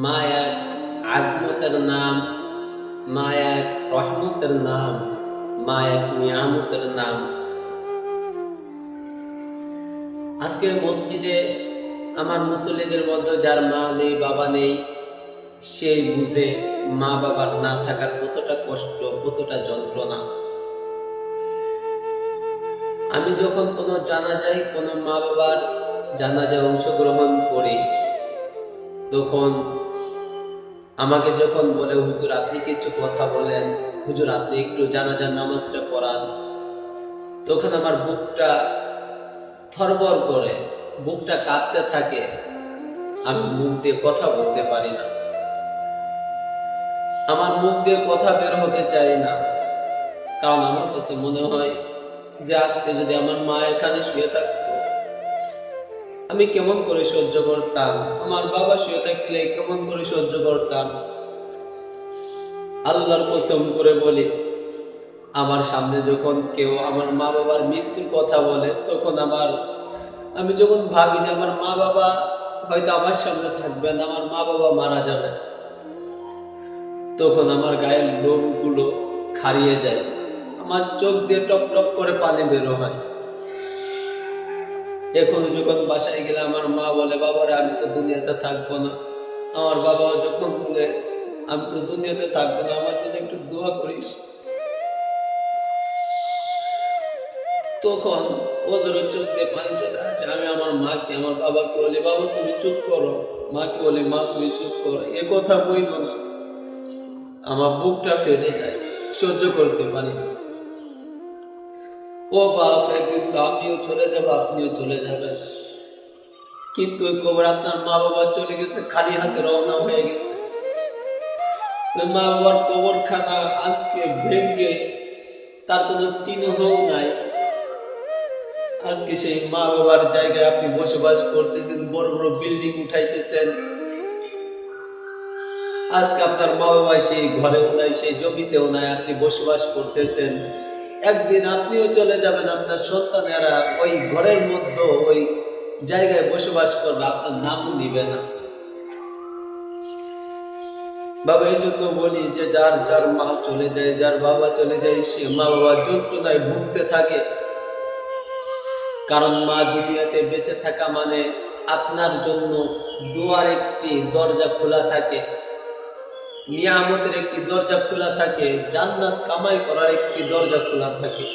মা এক আজমতের নাম, মা এক রহমতের নাম, মা এক নিয়ামতের নাম। আজকে মসজিদে আমার মুসল্লিদের মধ্যে যার মা নেই বাবা নেই, সেই বুঝে মা বাবার না থাকার কতটা কষ্ট, কতটা যন্ত্রণা। আমি যখন কোনো জানাজায় কোনো মা বাবার জানাজায় অংশগ্রহণ করি, তখন আমাকে যখন বলে হুজুর আপনি কিছু কথা বলেন, হুজুর আপনি একটু জানাজার নামাজটা পড়ান, তখন আমার বুকটা থরবর করে, বুকটা কাঁপতে থাকে। আমি মুখ দিয়ে কথা বলতে পারি না, আমার মুখ দিয়ে কথা বের হতে চাই না। কারণ আমার কাছে মনে হয় যে আজকে যদি আমার মা এখানে শুয়ে থাকতো, আমি কেমন করে সহ্য করতাম, আমার বাবা শুয়ে থাকলে কেমন করে সহ্য করতাম। আল্লাহর কসম করে বলি, আমার সামনে যখন কেউ আমার মা বাবার মৃত্যুর কথা বলে, তখন আমি যখন ভাবি যে আমার মা বাবা হয়তো আমার সামনে থাকবেন, আমার মা বাবা মারা যাবে, তখন আমার গায়ের লোমগুলো খারিয়ে যায়, আমার চোখ দিয়ে টপ টপ করে পানি বেরো হয়। এখন যখন বাসায় গেলে আমার মা বলে বাবারে আমি তো দুনিয়াতে থাকবো না, আমার বাবা যখন বলে আমি তো দুনিয়াতে থাকবো না, আমার জন্য একটু দোয়া করিস, তখন ওজোরের চোখ দিয়ে পানি চলে আসে। আমি আমার মাকে আমার বাবাকে বলি বাবা তুমি চুপ করো, মাকে বলি মা তুমি চুপ করো, এ কথা বইল না। আমার বুকটা ফেটে যায়, সহ্য করতে পারি। ও বাপ, একদিন তো আমিও চলে যাবো, আপনিও চলে যাবেন, কিন্তু ওই খবর আপনার মা বাবা চলে গেছে, খালি হাতে রওনা হয়ে গেছে। মা বাবার কবরখানা আজকে ভেঙে তার কোনো চিহ্নও নাই। আজকে সেই মা বাবার জায়গায় আপনি বসবাস করতেছেন, বড় বড় বিল্ডিং উঠাইতেছেন। আজকে আপনার মা বাবা সেই ঘরেও নাই, সেই জমিতেও নাই, আপনি বসবাস করতেছেন। একদিন আপনিও চলে যাবেন, আপনার সন্তানেরা ওই ঘরের মধ্যে ওই জায়গায় বসবাস করবে, আপনার নামও নিবে না। বাবা এই জন্য বলি যে যার যার মা চলে যায়, যার বাবা চলে যায়, সে মা বাবা যন্ত্রণায় ভুগতে থাকে। কারণ মা দুনিয়াতে বেঁচে থাকা মানে আপনার জন্য দোয়ার একটি দরজা খোলা থাকে, নিয়ামতের একটি দরজা খোলা থাকে, জান্নাত কামাই করার একটি দরজা খোলা থাকে।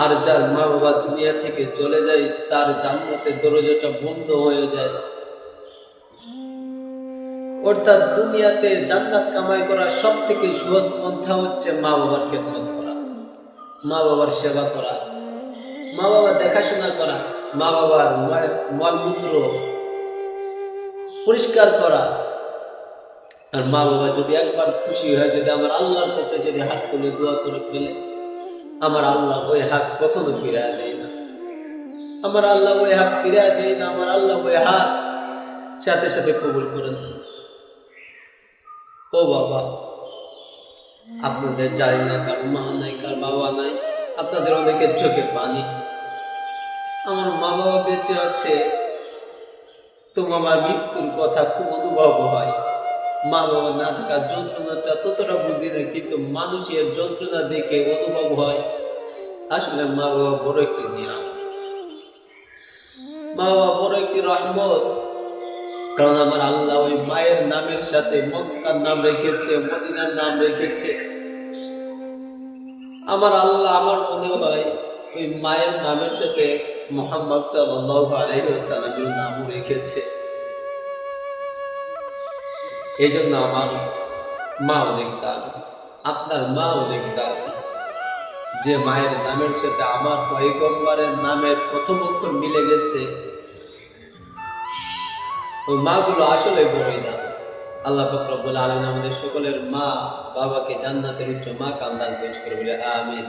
আর যার মা বাবা দুনিয়া থেকে চলে যায়, তার জান্নাতের দরজাটা বন্ধ হয়ে যায়। অর্থাৎ দুনিয়াতে জান্নাত কামাই করার সব থেকে সহজ পন্থা হচ্ছে মা বাবার খেদমত করা, মা বাবার সেবা করা, মা বাবার দেখাশোনা করা, মা বাবার মলমূত্র পরিষ্কার করা। আর মা বাবা যদি একবার খুশি হয়, যদি আমার আল্লাহর কাছে যদি হাত তুলে দোয়া করে ফেলে, আমার আল্লাহ ওই হাত কখনো ফিরিয়ে দেয় না, আমার আল্লাহ ওই হাত ফিরিয়ে দেয় না, আমার আল্লাহ ওই হাত সাথে সাথে কবুল করে দেয়। ও বাবা, আপনাদের জানি না কার মা নাই, কার বাবা নাই, আপনাদের অনেকের চোখে পানি। আমার মা বাবা বেঁচে আছে, তো আমার মৃত্যুর কথা খুব অনুভব হয়। মা বাবা না থাকার যন্ত্রণাটা ততটা বুঝি না, কিন্তু মানুষের যন্ত্রণা দেখে অনুভব হয় আসলে মা বাবা বড় একটি নিয়ামত, মা বাবা বড় একটি রহমত। কারণ আমার আল্লাহ ওই মায়ের নামের সাথে মক্কার নাম রেখেছে, মদিনার নাম রেখেছে। আমার আল্লাহ আমার মনে হয় ওই মায়ের নামের সাথে মুহাম্মদ সাল্লাল্লাহু আলাইহি ওয়াসাল্লামের নামও রেখেছে। এই জন্য আমার মা অনেক দামি, আপনার মা অনেক দামি। যে মায়ের নামের সাথে আমার পয়গম্বরের নামের প্রথম অক্ষর মিলে গেছে, ওই মা গুলো আসলে বড়ই দামি। আল্লাহ পাক রব্বুল আলামিন আমাদের সকলের মা বাবাকে জান্নাতের উচ্চ মাকাম দান করে বলে আমিন।